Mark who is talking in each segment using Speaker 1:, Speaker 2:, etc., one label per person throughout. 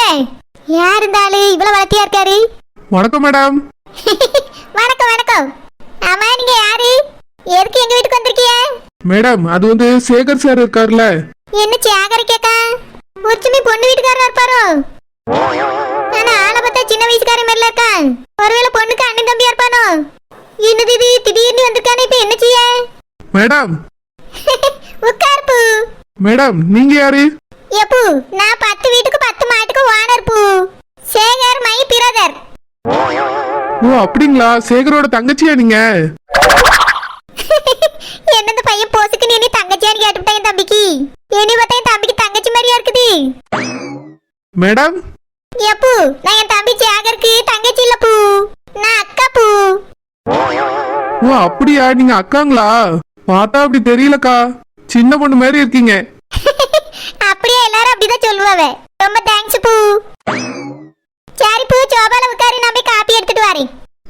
Speaker 1: யார் இருந்தாலும் இவ்வளவு வளர்த்தியா இருக்காரு?
Speaker 2: வணக்கம் மேடம்.
Speaker 1: வணக்கம் வணக்கம். ஆமா, நீங்க யாரு? எதுக்கு எங்க வீட்டுக்கு வந்திருக்கீங்க?
Speaker 2: மேடம், அது வந்து சேகர் சார் இருக்காருல்ல.
Speaker 1: என்ன சேகர் கேக்கா? ஒருச்சுமே பொண்ணு வீட்டுக்காரா இருப்பாரோ? ஆனா ஆளை பார்த்தா சின்ன வயசுக்கார மாதிரில இருக்கா. ஒருவேளை பொண்ணுக்கு அண்ணன் தம்பியா இருப்பானோ? என்னது இது திடீர்னு வந்திருக்கானே, இப்ப என்ன செய்ய?
Speaker 2: மேடம்.
Speaker 1: உட்கார்ப்பு.
Speaker 2: மேடம், நீங்க யாரு?
Speaker 1: எப்பூ, நான் 10 வீட்டுக்கு 10 மாட்டுக்கு ஓனர் பூ. Sekar my brother.
Speaker 2: ஓ அப்படிங்களா? சேகரோட தங்கச்சியா நீங்க?
Speaker 1: என்னது பையன் போசுக்கு நீ தங்கச்சியான்னு கேட்டுவிட்டேன் தம்பிக்கு. இனி பார்த்தா என் தம்பிக்கு தங்கச்சி மாதிரியா இருக்குது.
Speaker 2: மேடம்.
Speaker 1: எப்பூ, நான் என் தம்பி சேகருக்கு தங்கச்சி இல்ல பூ, நான் அக்கா பூ.
Speaker 2: ஓ அப்படியா? நீங்க அக்காங்களா? பார்த்தா அப்படி தெரியலக்கா, சின்ன பொண்ணு மாதிரி இருக்கீங்க.
Speaker 1: அப்படியே எல்லாரும் அப்படிதான் சொல்லுவாவே. ரொம்ப தேங்க்ஸ் பூ. சரி பூ, சோபால உட்காரு, நான் போய் காப்பி எடுத்துட்டு வரேன்.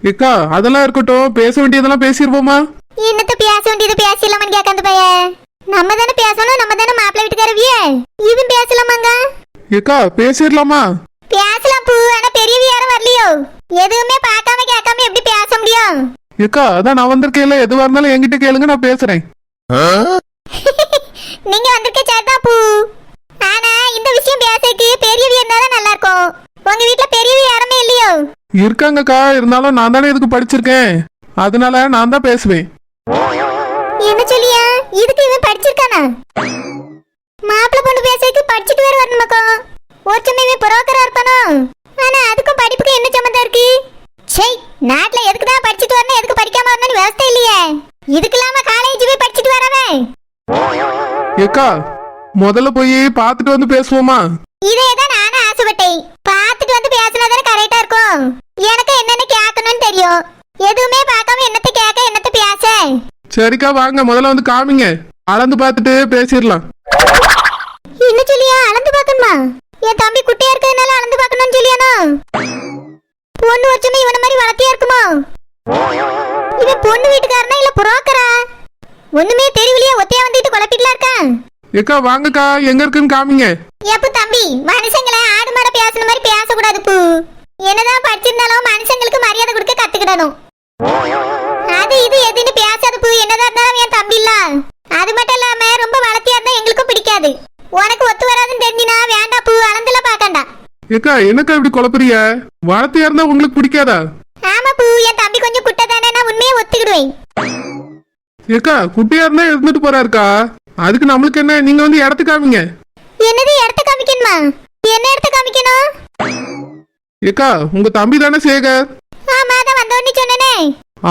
Speaker 2: ஏக்கா அதெல்லாம் இருக்கட்டும், பேச வேண்டியதெல்லாம் பேசிருப்போமா?
Speaker 1: என்னத்த பேச வேண்டியது பேசலாமான்னு கேட்க அந்த பையன். நம்ம தானே பேசணும், நம்ம தானே மாப்பிள்ளை வீட்டுக்காரவிய. இதுவும் பேசலாமாங்க?
Speaker 2: ஏக்கா பேசிடலாமா?
Speaker 1: பேசலாம் பூ, ஆனா பெரியவி யாரும் வரலையோ. எதுவுமே பார்க்காம கேட்காம எப்படி பேச முடியும்?
Speaker 2: ஏக்கா அதான் நான் வந்திருக்கேன்ல, எதுவா இருந்தாலும் என்கிட்ட கேளுங்க, நான் பேசுறேன்.
Speaker 1: நீங்க வந்திருக்க சரிதான் பூ. ஆனா இந்த விஷயம் பேசக்கு பெரியவி இருந்தாதான் நல்லா இருக்கும். உங்க வீட்டுல பெரியவி யாருமே இல்லையோ?
Speaker 2: இருக்காங்கக்கா, இருந்தாலும் நான் தானே இதுக்கு படிச்சிருக்கேன், அதனால நான் தான் பேசுவேன்.
Speaker 1: என்ன சொல்லியா? இதுக்கு இவன் படிச்சிருக்கானா? மாப்பிள்ளை பொண்ணு பேசக்கு படிச்சுட்டு வேற வரணுமாக்கும். ஒரு சமயம் புரோக்கரா இருப்பானோ? ஆனா அதுக்கும் படிப்புக்கும் என்ன சம்பந்தம் இருக்கு? சே, நாட்டுல எதுக்குதான் படிச்சுட்டு வரணும், எதுக்கு படிக்காம வரணும்னு விவசாய இல்லையே. இதுக்கு இல்லாம காலேஜ் போய் படிச்சுட்டு வரவே.
Speaker 2: ஏக்கா முதல்ல போய் பாத்துட்டு வந்து பேசுவோமா?
Speaker 1: இதேதான் நானும் ஆசைப்பட்டேன். பாத்துட்டு வந்து பேசினாதானே கரெக்டா இருக்கும். எனக்கு என்னென்ன கேட்கணும்னு தெரியும். எதுவுமே பார்க்காம என்னத்த கேட்க என்னத்த பேச.
Speaker 2: சரிக்கா வாங்க, முதல்ல வந்து காமிங்க, அளந்து பார்த்துட்டு பேசிடலாம்.
Speaker 1: என்ன சொல்லியா? அளந்து பார்க்கணுமா? என் தம்பி குட்டியா இருக்கிறதுனால அளந்து பார்க்கணும்னு சொல்லியானோ? பொண்ணு வச்சுமே இவன மாதிரி வளர்த்தியா இருக்குமா? இவன் பொண்ணு வீட்டுக்காரனா இல்ல புரோக்கரா? ஒண்ணுமே தெரியலையே, ஒத்தையா வந்துட்டு குழப்பிட்டுலாம் இருக்கான்.
Speaker 2: ஏக்கா வாங்கக்கா, எங்க இருக்குன்னு காமிங்க.
Speaker 1: எப்ப தம்பி, மனுஷங்களை ஆடு மாட பேசுன மாதிரி பேசக்கூடாது பூ. என்னதான் படிச்சிருந்தாலும் மனுஷங்களுக்கு மரியாதை கொடுக்க கத்துக்கிடணும். அது இது எதுன்னு பேசாத பூ. என்னதான் இருந்தாலும் என் தம்பி இல்ல. அது மட்டும் இல்லாம ரொம்ப வளர்த்தியா இருந்தா எங்களுக்கும் பிடிக்காது. உனக்கு ஒத்து வராதுன்னு தெரிஞ்சினா வேண்டாம் பூ, அளந்துல பாக்கண்டா.
Speaker 2: ஏக்கா என்னக்கா இப்படி குழப்பறிய? வளர்த்தியா இருந்தா உங்களுக்கு பிடிக்காதா?
Speaker 1: ஆமா பூ, என் தம்பி கொஞ்சம் குட்டை தானே, நான் உண்மையை ஒத்துக்கிடுவேன்.
Speaker 2: ஏக்கா குட்டியா இருந்தா இருந்துட்டு போறாருக்கா, அதுக்கு நம்மளுக்கு என்ன? நீங்க வந்து இடத்து காமிங்க.
Speaker 1: என்னது இடத்த காமிக்கணுமா? என்ன இடத்த காமிக்கணும்?
Speaker 2: ஏக்கா உங்க தம்பி தானே சேகர்?
Speaker 1: ஆமா, தான் வந்தோன்னு சொன்னனே.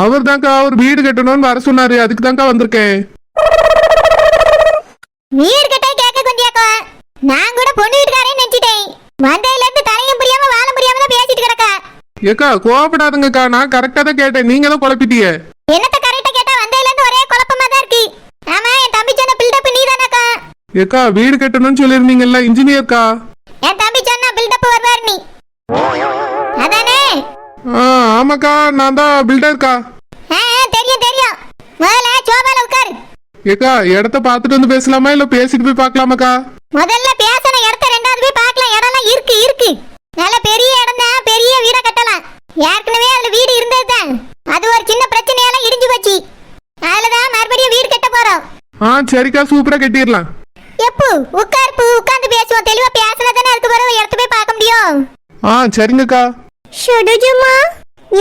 Speaker 2: அவர் தான்க்கா ஒரு வீடு கட்டணும்னு வர சொன்னாரு, அதுக்கு தான்க்கா வந்திருக்கேன்.
Speaker 1: வீடு கட்ட கேட்க கொண்டியாக்கா. நான் கூட பொண்ணு வீட்டுக்காரே நினைச்சிட்டேன். வந்தையில இருந்து தலையும் புரியாம வாழ முடியாம தான் பேசிட்டு கிடக்கா.
Speaker 2: ஏக்கா கோவப்படாதுங்கக்கா, நான் கரெக்டா தான் கேட்டேன், நீங்க தான் குழப்பிட்டீங்க.
Speaker 1: என்னத்த கரெக்டா கேட்டா வந்தையில இருந்து ஒரே குழப்பமா தான் இருக்கு. ஆமா, என் தம்பி சொன்ன பில்டப் நீதானக்கா?
Speaker 2: ஏக்கா வீடு கட்டணும்னு சொல்லிருந்தீங்கல்ல, இன்ஜினியர்க்கா.
Speaker 1: என் தம்பி சொன்ன பில்டப் வருவார் நீ அதானே?
Speaker 2: ஆமாக்கா, நான் தான் பில்டர்க்கா.
Speaker 1: தெரியும் தெரியும். முதல்ல சோபால உட்காரு.
Speaker 2: ஏக்கா இடத்த பார்த்துட்டு வந்து பேசலாமா இல்ல பேசிட்டு போய் பார்க்கலாமாக்கா?
Speaker 1: முதல்ல பேசணும் இடத்த, ரெண்டாவது போய் பார்க்கலாம். இடம்லாம் இருக்கு இருக்கு. நல்ல பெரிய இடம் தான், பெரிய வீட கட்டலாம். ஏற்கனவே அதுல வீடு இருந்ததுதான், அது ஒரு சின்ன பிரச்சனையால இடிஞ்சு போச்சு. அதுலதான் மறுபடியும் வீடு கட்ட போறோம்.
Speaker 2: சரிக்கா, சூப்பரா கட்டிடலாம்.
Speaker 1: எப்போ உட்கார்ப்பு, உட்கார்ந்து பேசுவோம். தெளிவா பேசினதானே அதுக்கு பிறகு இடத்த போய் பார்க்க முடியும்.
Speaker 2: சரிங்கக்கா.
Speaker 1: ஷடுஜுமா,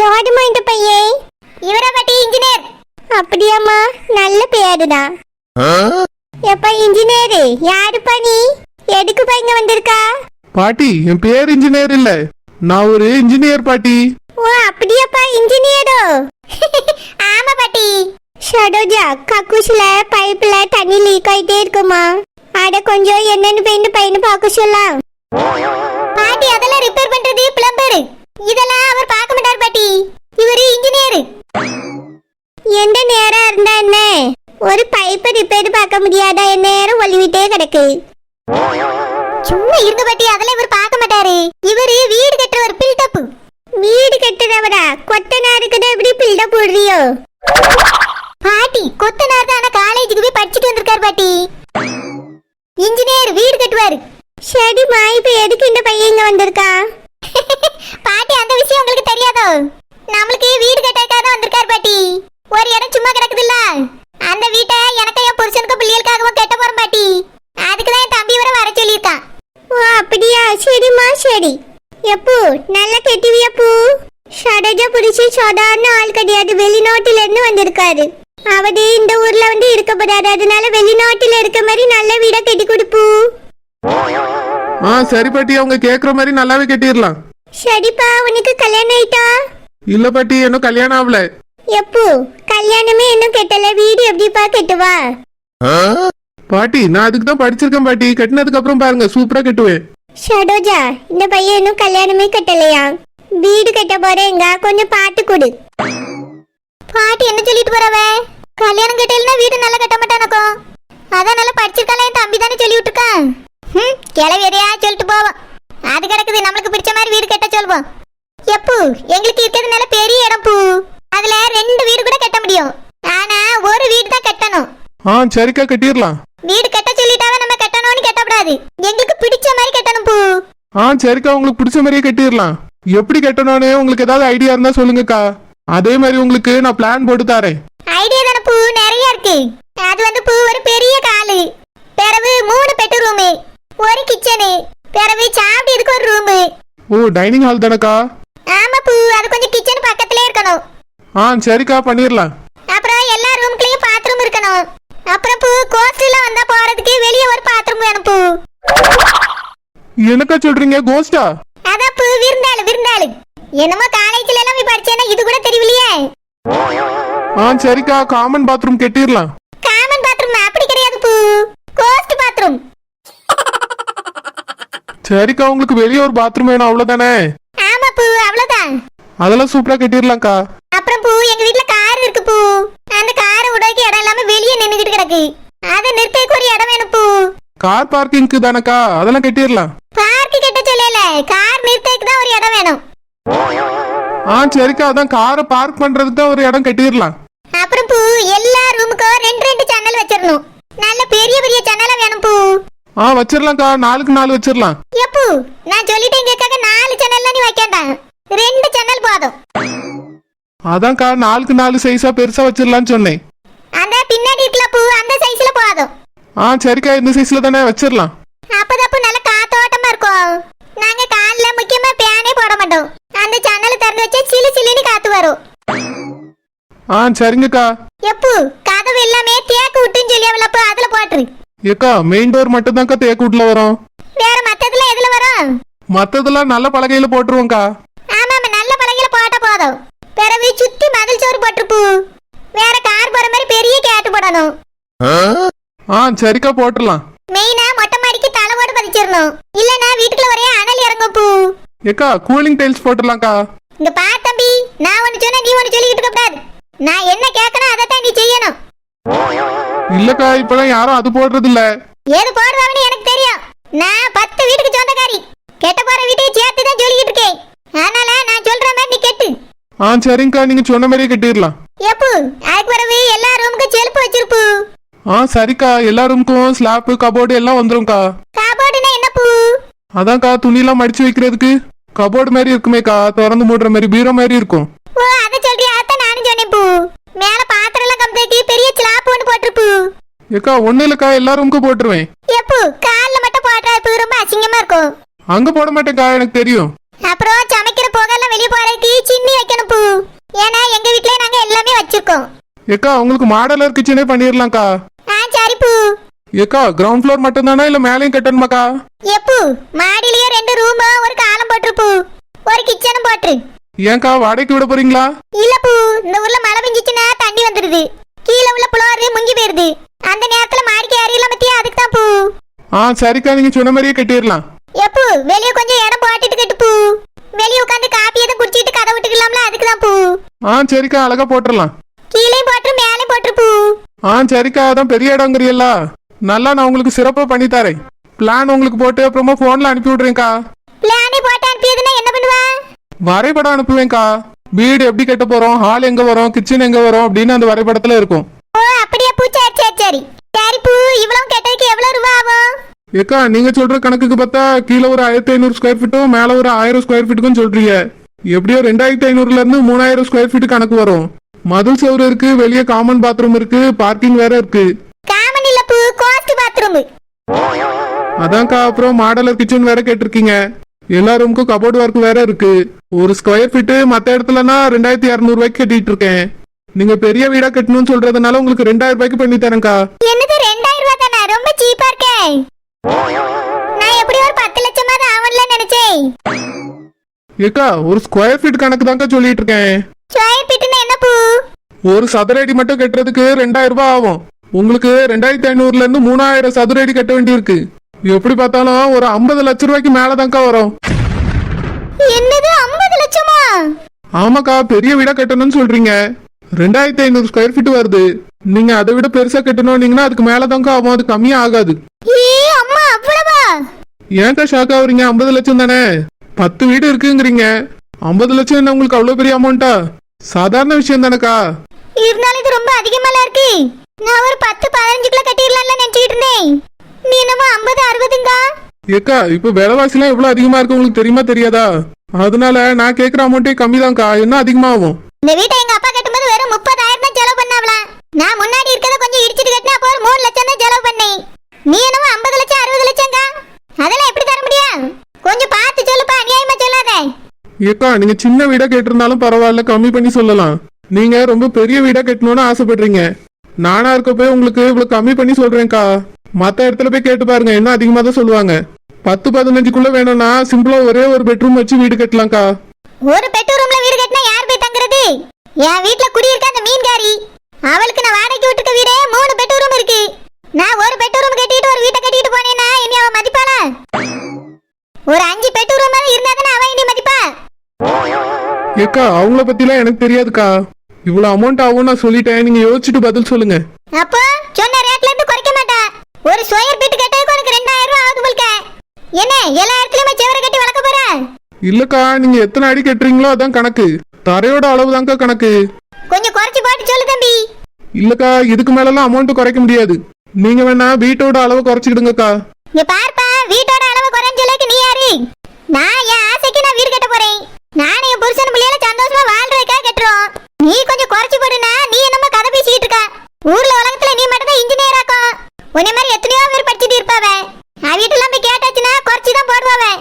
Speaker 1: யாருமா இந்த பையன்? இவரா பாட்டி, இன்ஜினியர். அப்படியாம்மா, நல்ல பேருதான். எப்ப இன்ஜினியர்? யாருப்பா நீ? எதுக்கு பையங்க வந்திருக்கா?
Speaker 2: பாட்டி என் பேர் இன்ஜினியர் இல்ல, நான் ஒரு இன்ஜினியர் பாட்டி.
Speaker 1: ஓ அப்படியாப்பா, இன்ஜினியரோ? ஆமா பாட்டி. ஷடோஜா, கக்கூஸ்ல பைப்ல தண்ணி லீக் ஆயிட்டே இருக்குமா, அட கொஞ்சம் என்னன்னு போயிட்டு பையனை பார்க்க சொல்லலாம். பாட்டி அதெல்லாம் ரிப்பேர் பண்றது பிளம்பர், இதெல்லாம் அவர் பார்க்க மாட்டார் பாட்டி. இவரு இன்ஜினியர். எந்த நேரம் இருந்தா என்ன, ஒரு பைப்பை ரிப்பேர் பார்க்க முடியாதா? என் நேரம் ஒளிவிட்டே கிடக்கு. சும்மா இருங்க பாட்டி, அதெல்லாம் இவர் பார்க்க மாட்டாரு. இவரு வீடு கட்டுறவர், பில்டப். வீடு கட்டுறவரா? கொத்தனாருக்கு தான் எப்படி பில்டப் போடுறியோ? பாட்டி கொத்தனார் தான், ஆனா காலேஜுக்கு போய் படிச்சுட்டு வந்திருக்காரு பாட்டி. இன்ஜினியர் வீடு கட்டுவாரு. சரிம்மா, இப்ப எதுக்கு இந்த பையன் இங்க வந்திருக்கா? பாட்டி, அந்த விஷயம் உங்களுக்கு தெரியாதோ? நம்மளுக்கு வீடு கட்டக்காக தான் வந்திருக்காரு பாட்டி. ஒரு இடம் சும்மா கிடக்குதுல்ல, அந்த வீட்டை எனக்கு என் புருஷனுக்கு பிள்ளைகளுக்காகவும் கட்ட போறோம் பாட்டி. அதுக்குதான் என் தம்பி வர சொல்லியிருக்கான். ஓ அப்படியா, சரிம்மா சரி. எப்போ நல்லா கெட்டுவியப்பூ? ஷடஜா புடிச்சு சாதாரண ஆள் கிடையாது, வெளிநாட்டுல இருந்து வந்திருக்காரு. அவரு இந்த ஊர்ல வந்து இருக்க போறாரு, அதனால வெளிநாட்டுல இருக்க மாதிரி நல்ல வீடா கட்டி கொடுப்பூ.
Speaker 2: சரி பாட்டி, அவங்க கேக்குற மாதிரி நல்லாவே கட்டிடலாம்.
Speaker 1: சரிப்பா, உனக்கு கல்யாணம் ஆயிட்டா?
Speaker 2: இல்ல பாட்டி, இன்னும் கல்யாணம் ஆகல.
Speaker 1: எப்போ கல்யாணமே இன்னும் கெட்டல, வீடு எப்படிப்பா கட்டுவா?
Speaker 2: பாட்டி, நான் அதுக்கு தான் படிச்சிருக்கேன் பாட்டி. கட்டினதுக்கு அப்புறம் பாருங்க, சூப்பரா கட்டுவேன்.
Speaker 1: ஷடோஜா, இந்த பையன் இன்னும் கல்யாணமே கட்டலையா? வீடு கட்ட போறேங்க, கொஞ்சம் பார்த்து கொடு. பாட்டி என்ன சொல்லிட்டு போறவ? கல்யாணம் கட்டலன்னா வீடு நல்லா கட்ட மாட்டானக்கோ. அதான் நல்லா படிச்சிருக்கால, என் தம்பி தானே சொல்லி விட்டுருக்கான். கிளவி எதையா சொல்லிட்டு போவோம். அது கிடக்குது, நம்மளுக்கு பிடிச்ச மாதிரி வீடு கட்ட சொல்லுவோம். எப்போ எங்களுக்கு இருக்கிறது நல்ல பெரிய இடம் பூ, அதுல 2 வீடு கூட கட்ட முடியும். ஆனா ஒரு வீடு தான் கட்டணும்.
Speaker 2: சரிக்கா, கட்டிடலாம்.
Speaker 1: வீடு கட்ட சொல்லிட்டாவே நம்ம கட்டணும்னு கட்டக்கூடாது, எங்களுக்கு பிடிச்ச மாதிரி கட்டணும் பூ.
Speaker 2: சரிக்கா, உங்களுக்கு பிடிச்ச மாதிரியே கட்டிடலாம். எப்படி கட்டணும்னு உங்களுக்கு ஏதாவது ஐடியா இருந்தா சொல்லுங்கக்கா. அதே மாதிரி உங்களுக்கு நான் பிளான் போட்டு தரேன்.
Speaker 1: ஐடியா தான பூ, நிறைய இருக்கு. அது வந்து பூ ஒரு பெரிய காலு, பிறகு 3 பெட்ரூம், ஒரு கிச்சனு, பிறகு சாப்பிடுறதுக்கு ஒரு ரூம்.
Speaker 2: ஓ, டைனிங் ஹால் தானக்கா?
Speaker 1: ஆமா பூ, அது கொஞ்சம் கிச்சன் பக்கத்திலே இருக்கணும்.
Speaker 2: சரிக்கா, பண்ணிடலாம்.
Speaker 1: அப்புறம் எல்லா ரூம்க்குலயும் பாத்ரூம் இருக்கணும். அப்புறம் பூ, கோஸ்ட்ல வந்தா போறதுக்கு வெளியே ஒரு பாத்ரூம் வேணும் பூ.
Speaker 2: என்னக்கா சொல்றீங்க, கோஸ்டா?
Speaker 1: அதான் பூ, விருந்தாளு. என்னமோ காலேஜ்ல எல்லாம் போய் படிச்சேன்னா இது கூட தெரியலையே.
Speaker 2: சரிக்கா, காமன் பாத்ரூம் கட்டிடலாம்.
Speaker 1: காமன் பாத்ரூம் அப்படி கிடையாது பூ, கோஸ்ட் பாத்ரூம்.
Speaker 2: சரிக்கா, உங்களுக்கு வெளியே ஒரு பாத்ரூம் வேணும், அவ்வளவுதானே?
Speaker 1: ஆமா பூ, அவ்வளவுதான்.
Speaker 2: அதெல்லாம் சூப்பரா கட்டிடலாம்க்கா.
Speaker 1: அப்புறம் பூ, எங்க வீட்ல கார் இருக்கு பூ. அந்த காரை உடைக்க இடம் இல்லாம வெளியே நின்னுகிட்டு கிடக்கு, அதை நிறுத்தக்கு ஒரு இடம் வேணும் பூ.
Speaker 2: கார் பார்க்கிங்க்கு தானக்கா? அதெல்லாம் கட்டிடலாம்.
Speaker 1: பார்க் கட்ட சொல்லல, கார் நிறுத்தக்கு தான் ஒரு இடம் வேணும்.
Speaker 2: சரிக்கா, அதான் காரை பார்க் பண்றதுக்கு தான் ஒரு இடம் கட்டிடலாம்.
Speaker 1: அப்புறம் பூ, எல்லா ரூமுக்கும் 2 ஜன்னல் வச்சிரணும். நல்ல பெரிய பெரிய ஜன்னலா வேணும் பூ.
Speaker 2: வச்சிரலாம்க்கா, 4க்கு 4 வச்சிரலாம்.
Speaker 1: எப்போ நான் சொல்லிட்டேன் கேட்காக 4 ஜன்னல்லாம் நீ வைக்கண்டாம், 2 ஜன்னல் போதும்.
Speaker 2: அதான்க்கா, 4க்கு 4 சைஸா பெருசா வச்சிரலாம்னு சொன்னேன்.
Speaker 1: அந்த பின்னாடி இருக்கல பூ, அந்த சைஸ்ல போதும்.
Speaker 2: சரிக்கா, இந்த சைஸ்ல தானே வச்சிரலாம்.
Speaker 1: அப்பதான் நல்ல காத்தோட்டமா இருக்கும். நாங்க கால்ல முக்கியமா பேனே போட மாட்டோம், அந்த ஜன்னல் திறந்து வச்சா சிலு சிலுன்னு காத்து வரும்.
Speaker 2: சரிங்கக்கா.
Speaker 1: எப்போ கதவு எல்லாமே தேக்கு விட்டுன்னு சொல்லி அவளப்போ அதுல போட்டுரு.
Speaker 2: ஏக்கா, மெயின் டோர் மட்டும் தான்க்கா தேக்கு வீட்டுல வரும்.
Speaker 1: வேற மத்ததுல எதுல வரும்?
Speaker 2: மத்ததெல்லாம் நல்ல பலகையில போட்டுருவோம்க்கா.
Speaker 1: ஆமா, நல்ல பலகையில போட்ட போதும். பிறகு சுத்தி மதில் சோறு போட்டுருப்பூ. வேற கார் போற மாதிரி பெரிய கேட்டு போடணும்.
Speaker 2: சரிக்கா, போட்டுடலாம்.
Speaker 1: மெயினா மொட்டை மாடிக்கு தலை ஓடு பதிச்சிடணும், இல்லனா வீட்டுக்குள்ள ஒரே அனல் இறங்கும் பூ.
Speaker 2: ஏக்கா, கூலிங் டைல்ஸ் போட்டுடலாம்க்கா.
Speaker 1: இங்க பா தம்பி, நான் ஒன்னு சொன்னா நீ ஒன்னு சொல்லிக்கிட்டு இருக்க கூடாது. நான் என்ன கேட்கணும் அதைத்தான் நீ செய்யணும்.
Speaker 2: இல்லக்கா, இப்பெல்லாம் யாரும் அது போடுறது இல்ல.
Speaker 1: ஏது போடுவாங்கன்னு எனக்கு தெரியும். நான் 10 வீட்டுக்கு சொந்தக்காரி, கெட்ட போற வீட்டையே சேர்த்து தான் சொல்லிக்கிட்டு இருக்கேன். அதனால நான் சொல்ற மாதிரி நீ கெட்டு.
Speaker 2: சரிங்கக்கா, நீங்க சொன்ன மாதிரியே கட்டிடலாம்.
Speaker 1: எப்போ அதுக்கு பிறகு எல்லா ரூமுக்கும் செல்ஃப் வச்சிருப்பூ.
Speaker 2: சரிக்கா, எல்லா ரூமுக்கும் ஸ்லாப் கபோர்டு எல்லாம் வந்துரும்க்கா.
Speaker 1: கபோர்டுனா என்ன பூ?
Speaker 2: அதான்க்கா, துணியெல்லாம் மடிச்சு வைக்கிறதுக்கு கபோர்டு மாதிரி இருக்குமேக்கா, திறந்து மூடுற மாதிரி பீரோ மாதிரி இருக்கும்.
Speaker 1: ஓ, அத சொல்றியா? அதான் நானும் சொன்னேன் பூ. மேல பாத்திரம் எல்லாம் கம்பேத்தி பெரிய ஸ்லாப் ஒன்னு போட்டுருப்பூ.
Speaker 2: ஏக்கா, ஒண்ணு இல்லக்கா, எல்லா ரூமுக்கும் போட்டுருவேன்.
Speaker 1: எப்போ கால்ல மட்டும் போட்டா பூ ரொம்ப அசிங்கமா இருக்கும்.
Speaker 2: அங்க போட மாட்டேக்கா, எனக்கு தெரியும்.
Speaker 1: அப்புறம் சமைக்கிற போகெல்லாம் வெளியே போறதுக்கு சின்னி வைக்கணும் பூ. ஏன்னா எங்க வீட்லயே நாங்க எல்லாமே வச்சிருக்கோம்.
Speaker 2: ஏக்கா, உங்களுக்கு மாடலர் கிச்சனே பண்ணிடலாம்க்கா.
Speaker 1: சரி பூ.
Speaker 2: ஏக்கா, கிரவுண்ட் ஃப்ளோர் மட்டும் தானா இல்ல மேலையும் கட்டணுமாக்கா?
Speaker 1: எப்போ மாடியிலேயே 2 ரூம், ஒரு காலம் போட்டுருப்பூ, ஒரு கிச்சனும் போட்டுரு.
Speaker 2: ஏன்க்கா, வாடகைக்கு விட போறீங்களா?
Speaker 1: இல்ல பூ, இந்த ஊர்ல மழை பெஞ்சிச்சுன்னா தண்ணி வந்துருது, கீழே உள்ள புலோரு முங்கி போயிருது. அந்த நேரத்துல மாடிக்கு ஏறியெல்லாம் பத்தியா, அதுக்கு தான் பூ.
Speaker 2: சரிக்கா, நீங்க சொன்ன மாதிரியே கட்டிடலாம்.
Speaker 1: எப்போ வெளியே கொஞ்சம் இடம் போட்டுட்டு கட்டு பூ. வெளியே உட்காந்து காப்பி எதுவும் குடிச்சிட்டு கதை விட்டுக்கலாம்ல, அதுக்கு தான் பூ.
Speaker 2: சரிக்கா, அழகா போட்டுடலாம்.
Speaker 1: கீழே போட்டு மேலே போட்டு பூ.
Speaker 2: சரிக்கா, அதான் பெரிய இடங்கிறீல்ல, நல்லா நான் உங்களுக்கு சிறப்பா பண்ணி தரேன். பிளான் உங்களுக்கு போட்டு அப்புறமா போன்ல அனுப்பி விடுறேன்க்கா.
Speaker 1: பிளானே போட்டு அனுப்பியதுன்னா என்ன பண்ணுவா?
Speaker 2: வரைபடம் அனுப்புவேன்க்கா. வீடு எப்படி கட்ட போறோம், ஹால் எங்க வரும், கிச்சன் எங்க வரும் அப்படின்னு அந்த வரைபடத்துல இருக்கும்.
Speaker 1: ஓ அப்படியே பூ, சரி சரி சரி. சரி பூ, இவ்வளவு கெட்டதுக்கு எவ்வளவு ரூபா ஆகும்?
Speaker 2: ஏக்கா நீங்க சொல்ற கணக்குக்கு பார்த்தா கீழே ஒரு 1500 ஸ்கொயர் ஃபீட்டும் மேல ஒரு 1000 ஸ்கொயர் ஃபீட்டுக்கும் சொல்றீங்க. எப்படியோ 2500ல இருந்து 3000 ஸ்கொயர் ஃபீட் கணக்கு வரும். மதில் சவுறு இருக்கு, வெளியே காமன் பாத்ரூம் இருக்கு, பார்க்கிங் வேற இருக்கு.
Speaker 1: காமன் இல்ல பூ, கோஸ்ட் பாத்ரூம்.
Speaker 2: அதான்க்கா, அப்புறம் மாடலர் கிச்சன் வேற கேட்டிருக்கீங்க. எல்லா ரூமுக்கும் கபோர்டு ஒர்க் வேற இருக்கு. ஒரு ஸ்கொயர் ஃபீட்டு மத்த இடத்துலனா 2200 ரூபாய்க்கு கட்டிட்டு இருக்கேன். நீங்க பெரிய வீடா கட்டணும்னு சொல்றதுனால உங்களுக்கு 2000 ரூபாய்க்கு பண்ணி தரேன்க்கா.
Speaker 1: என்னது 2000 ரூபாய் தானா? ரொம்ப சீப்பா இருக்கே. நான் எப்படி ஒரு 10 லட்சமாவது ஆகும்ல நினைச்சேன்.
Speaker 2: ஏக்கா ஒரு ஸ்கொயர் ஃபீட் கணக்கு தான்க்கா சொல்லிட்டு இருக்கேன்.
Speaker 1: ஸ்கொயர் ஃபீட்னா என்ன பூ?
Speaker 2: ஒரு சதுர அடி மட்டும் கட்டுறதுக்கு 2000 ரூபாய் ஆகும். உங்களுக்கு 2500ல இருந்து 3000 சதுர அடி கட்ட வேண்டியிருக்கு. எப்படி பார்த்தாலும் ஒரு 50 லட்சம் ரூபாய்க்கு மேலதான்க்கா வரும்.
Speaker 1: என்னது 50 லட்சமா?
Speaker 2: ஆமாக்கா, பெரிய வீடா கட்டணும்னு சொல்றீங்க. 2500 ஸ்கொயர் ஃபீட் வருது. நீங்க அதை விட பெருசா கட்டணும்னீங்கன்னா அதுக்கு மேலதான்க்கா ஆகும், அது கம்மியா ஆகாது.
Speaker 1: அம்மா அவ்வளவா?
Speaker 2: ஏன்க்கா ஷாக் ஆகுறீங்க? 50 லட்சம் தானே, 10 வீடு இருக்குங்கிறீங்க. 50 லட்சம் என்ன உங்களுக்கு அவ்வளவு பெரிய அமௌண்டா? சாதாரண விஷயம் தானேக்கா.
Speaker 1: இருந்தாலும் இது ரொம்ப அதிகமால இருக்கு. நான் ஒரு 10-15 கட்டிடலாம்ல நினைச்சிட்டு இருந்தேன். நீ என்னமோ 50-60ங்க.
Speaker 2: ஏக்கா இப்ப விலைவாசிலாம் எவ்வளவு அதிகமா இருக்கு உங்களுக்கு தெரியுமா தெரியாதா? அதனால நான் கேக்குற அமௌண்டே கம்மிதான்க்கா, என்ன அதிகமாகும்.
Speaker 1: இந்த வீட்டை எங்க அப்பா கட்டும்போது வெறும் 30,000 தான் செலவு பண்ணாவலாம். நான் முன்னாடி இருக்கத கொஞ்சம் இடிச்சிட்டு கட்டினா அப்போ 3 லட்சம் தான் செலவு பண்ணேன். நீ என்னமோ 50 லட்சம் 60 லட்சம்ங்க. அதெல்லாம் எப்படி தர முடியும்? கொஞ்சம் பார்த்து சொல்லுப்பா, அநியாயமா சொல்லாத.
Speaker 2: ஏக்கா நீங்க சின்ன வீடா கேட்டிருந்தாலும் பரவாயில்ல, கம்மி பண்ணி சொல்லலாம். நீங்க ரொம்ப பெரிய வீடா கட்டணும்னு ஆசைப்படுறீங்க. நானா இருக்க போய் உங்களுக்கு இவ்வளவு கம்மி பண்ணி சொல்றேன்க்கா. மத்த இடத்துல போய் கேட்டு பாருங்க, இன்னும் அதிகமா தான் சொல்லுவாங்க. 10-15க்குள்ள வேணும்னா சிம்பிளா ஒரே ஒரு பெட்ரூம் வச்சு வீடு கட்டலாம்க்கா.
Speaker 1: ஒரு பெட்ரூம்ல வீடு கட்டினா யார் போய் தங்குறது? என் வீட்ல குடியிருக்க அந்த மீன்காரி, அவளுக்கு நான் வாடகைக்கு விட்டுக்க வீடே 3 பெட்ரூம் இருக்கு. நான் ஒரு பெட்ரூம் கட்டிட்டு ஒரு வீட்டை கட்டிட்டு போனேன்னா என்னைய அவ மதிப்பாளா? ஒரு 5 பெட்ரூம் இருந்தா தானே அவ என்னைய மதிப்பா.
Speaker 2: ஏக்கா அவங்கள பத்திலாம் எனக்கு தெரியாதுக்கா. இவ்வளவு அமௌண்ட் ஆகும் நான் சொல்லிட்டேன், நீங்க யோசிச்சுட்டு பதில் சொல்லுங்க.
Speaker 1: அப்போ சொன்ன ரேட்ல இருந்து குறைக்க மாட்டா. ஒரு ஸ்கொயர் ஃபீட் கட்டறதுக்கு உனக்கு 2000 ரூபாய் ஆகுது போல்க. என்ன எல்லா இடத்துலயுமே செவர கட்டி வளர்க்க போற?
Speaker 2: இல்லக்கா, நீங்க எத்தனை அடி கட்டுறீங்களோ அதான் கணக்கு. தரையோட அளவு தான்க்கா கணக்கு.
Speaker 1: கொஞ்சம் குறைச்சு போட்டு சொல்லு தம்பி.
Speaker 2: இல்லக்கா, இதுக்கு மேலலாம் அமௌண்ட் குறைக்க முடியாது. நீங்க வேணா வீட்டோட அளவு குறைச்சிக்கிடுங்கக்கா.
Speaker 1: இங்க பார்ப்பா, வீட்டோட அளவு குறைஞ்சலக்கு நீ யாரு? நான் என் ஆசைக்கு நான் வீடு கட்ட போறேன். நானே என் புருஷன் பிள்ளையால சந்தோஷமா வாழ்றதுக்காக கட்டுறோம். நீ கொஞ்சம் குறைச்சு போடுனா. நீ என்னமோ கதை பேசிக்கிட்டு இருக்க. ஊர்ல உலகத்துல நீ மட்டும் தான் இன்ஜினியர் ஆக்கும். உன்னை மாதிரி எத்தனையோ பேர் படிச்சுட்டு இருப்பாவே. வீட்டெல்லாம் போய் கேட்டாச்சுன்னா குறைச்சி தான் போடுவாவே.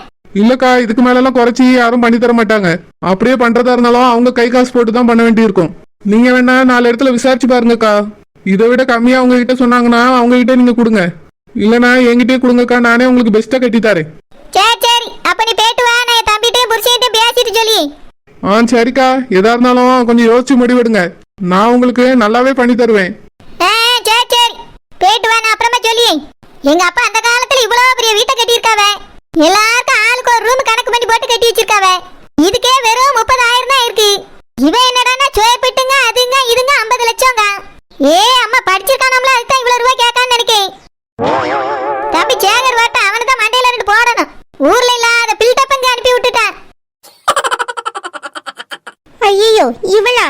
Speaker 2: இல்லக்கா, இதுக்கு மேலலாம் குறைச்சி யாரும் பண்ணி தர மாட்டாங்க. அப்படியே பண்றதா இருந்தாலும் அவங்க கை காசு போட்டு தான் பண்ண வேண்டியிருக்கும். நீங்க வேணா 4 இடத்துல விசாரிச்சு பாருங்கக்கா. இதை விட கம்மியா அவங்க கிட்ட சொன்னாங்கன்னா அவங்க கிட்ட நீங்க கொடுங்க. இல்லனா என்கிட்டயே கொடுங்கக்கா, நானே உங்களுக்கு பெஸ்டா கட்டி தரேன்.
Speaker 1: சரி சரி, அப்ப நீ போயிட்டு வா. நான் என் தம்பிட்டையும் புருஷன்ட்டையும் பேசிட்டு சொல்லி.
Speaker 2: சரிக்கா, எதா இருந்தாலும் கொஞ்சம் யோசிச்சு முடிவெடுங்க. நான் உங்களுக்கு நல்லாவே பண்ணி தருவேன்.
Speaker 1: சரி சரி, போயிட்டு வா. நான் அப்புறமா சொல்லி. எங்க அப்பா அந்த காலத்துல இவ்வளவு பெரிய வீட்டை கட்டியிருக்காவே. எல்லாருக்கும் ஆளுக்கு ஒரு ரூம் கணக்கு பண்ணி போட்டு கட்டி வச்சிருக்காவே. இதுக்கே வெறும் 30,000 தான் இருக்கு. இவன் என்னடான்னா ஸ்கொயர் ஃபீட்டுங்க அதுங்க இதுங்க 50 லட்சங்க. அம்மா படிச்சிருக்கானம்ல, அதுதான் இவ்வளவு ரூபாய் கேட்கான்னு நினைக்கேன். தம்பி சேகர் வாட்ட அவனை தான் மண்டையில இருந்து போடணும். ஊர்ல இல்லாத பில்டப் அங்க அனுப்பி விட்டுட்டான். ஐயோ இவளா?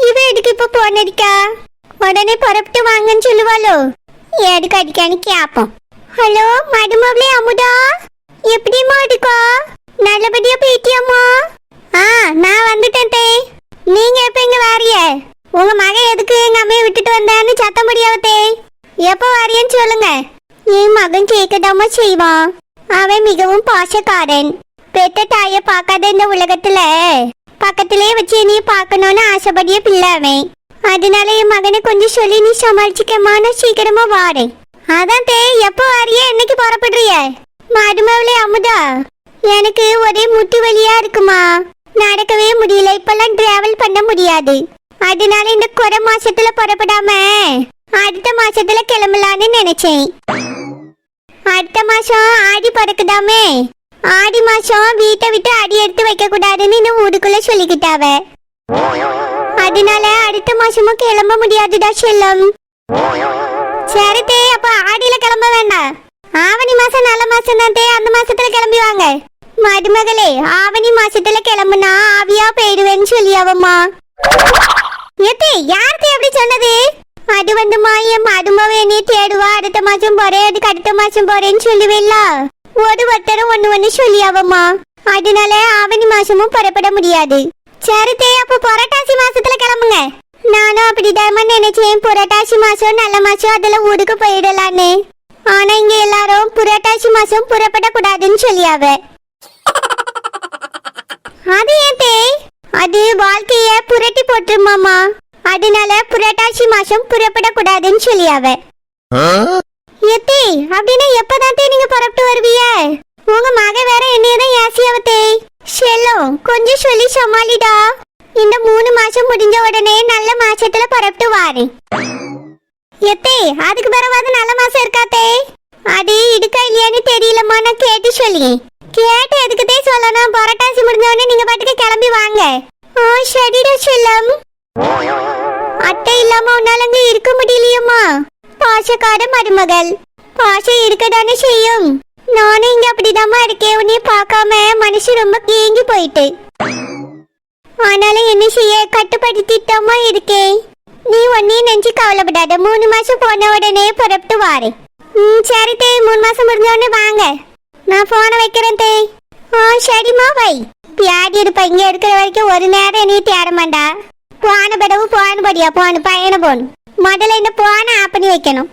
Speaker 1: இவ எதுக்கு இப்ப போன் அடிக்கா? உடனே புறப்பட்டு வாங்கன்னு சொல்லுவாளோ? எதுக்கு அடிக்கான்னு கேப்போம். ஹலோ மடுமவளே அமுதா, எப்படிமா இருக்கா? நல்லபடியா போயிட்டியாமா? நான் வந்துட்டேன் தே. நீங்க எப்ப இங்க வாரிய? உங்க மகன் எதுக்கு எங்க அம்மையை விட்டுட்டு வந்தான்னு சத்தம் முடியாவதே. எப்ப வாரியன்னு சொல்லுங்க. என் மகன் கேட்கதாமா செய்வான். அவன் மிகவும் பாசக்காரன். பெத்த தாய பார்க்காத இந்த உலகத்துல பக்கத்திலே வச்சு நீ பார்க்கணும்னு ஆசைப்படிய பிள்ளை அவன். அதனால என் மகனை கொஞ்சம் சொல்லி நீ சமாளிச்சுக்கமா, நான் சீக்கிரமா வாரேன். அதான் தே, எப்போ வாரிய? என்னைக்கு புறப்படுறிய? மருமவளே அமுதா, எனக்கு ஒரே முட்டி வலியா இருக்குமா, நடக்கவே முடியல. இப்பெல்லாம் டிராவல் பண்ண முடியாது. அதனால இந்த குறை மாசத்துல புறப்படாம அடுத்த மாசத்துல கிளம்பலான்னு நினைச்சேன். அடுத்த மாசம் ஆடி பிறக்குதாமே. ஆடி மாசம் வீட்டை விட்டு அடி எடுத்து வைக்க கூடாதுன்னு இந்த ஊருக்குள்ள சொல்லிக்கிட்டாவ. அதனால அடுத்த மாசமும் கிளம்ப முடியாதுடா செல்லம். சரிதே, அப்ப ஆடியில கிளம்ப வேண்டாம். ஆவணி மாசம் நல்ல மாசம் தான் தே, அந்த மாசத்துல கிளம்பி வாங்க. மருமகளே, ஆவணி மாசத்துல கிளம்புனா ஆவியா போயிடுவேன்னு சொல்லியாவம்மா. எத்தே யார்த்தே எப்படி சொன்னது? அது வந்துமா என் மருமவ என்னைய தேடுவா, அடுத்த மாசம் போறேன், அதுக்கு அடுத்த மாசம் போறேன்னு சொல்லுவேல்ல. ஒருத்தரும் ஒண்ணு சொல்லியாவம்மா. அதனால ஆவணி மாசமும் புறப்பட முடியாது. சரித்தே, அப்ப புரட்டாசி மாசத்துல கிளம்புங்க. நானும் அப்படிதான் நினைச்சேன், புரட்டாசி மாசம் நல்ல மாசம், அதுல ஊருக்கு போயிடலான்னு. ஆனா இங்க எல்லாரும் புரட்டாசி மாசம் புறப்படக்கூடாதுன்னு சொல்லியாவ. அது ஏன் தே? அது வாழ்க்கைய புரட்டி போட்டுருமாமா. அதனால புரட்டாசி மாசம் புறப்படக்கூடாதுன்னு சொல்லியாவ. எத்தே, அப்படின்னா எப்பதான் நீங்க புறப்பட்டு வருவீங்க? உங்க மக வேற என்னையதான் ஏசியாவத்தே. செல்லம், கொஞ்சம் சொல்லி சமாளிடா. இந்த 3 மாசம் முடிஞ்ச உடனே நல்ல மாசத்துல புறப்பட்டு வாரு. எத்தே, அதுக்கு பிறவாது நல்ல மாசம் இருக்காத்தே? அது இருக்கா இல்லையான்னு தெரியலம்மா, நான் கேட்டு சொல்லி. கேட்டு எதுக்குதே சொல்லணும்? புரட்டாசி முடிஞ்ச உடனே நீங்க பாட்டுக்கு கிளம்பி வாங்க. சரிடா செல்லம். அத்தை இல்லாம உன்னால அங்க இருக்க முடியலையம்மா. பாசக்கார மருமகள், பாசம் இருக்கதானே செய்யும். நானும் இங்க அப்படிதாம்மா இருக்கேன். உன்னைய பார்க்காம மனசு ரொம்ப கேங்கி போயிட்டு. ஆனாலும் என்ன செய்ய, கட்டுப்படுத்திட்டாமா இருக்கேன். நீ ஒன்னையும் நினைச்சு கவலைப்படாத. 3 மாசம் போன உடனே புறப்பட்டு வாரு. சரி தே, 3 மாசம் முடிஞ்ச உடனே வாங்க. நான் போனை வைக்கிறேன் தே. சரிம்மா வை. பியாடி இருப்ப, இங்க இருக்கிற வரைக்கும் ஒரு நேரம் என்னைய தேட மாட்டா. போன படவு போன படியா போன பையனை போகணும். முதல்ல இந்த போனை ஆப் பண்ணி வைக்கணும்.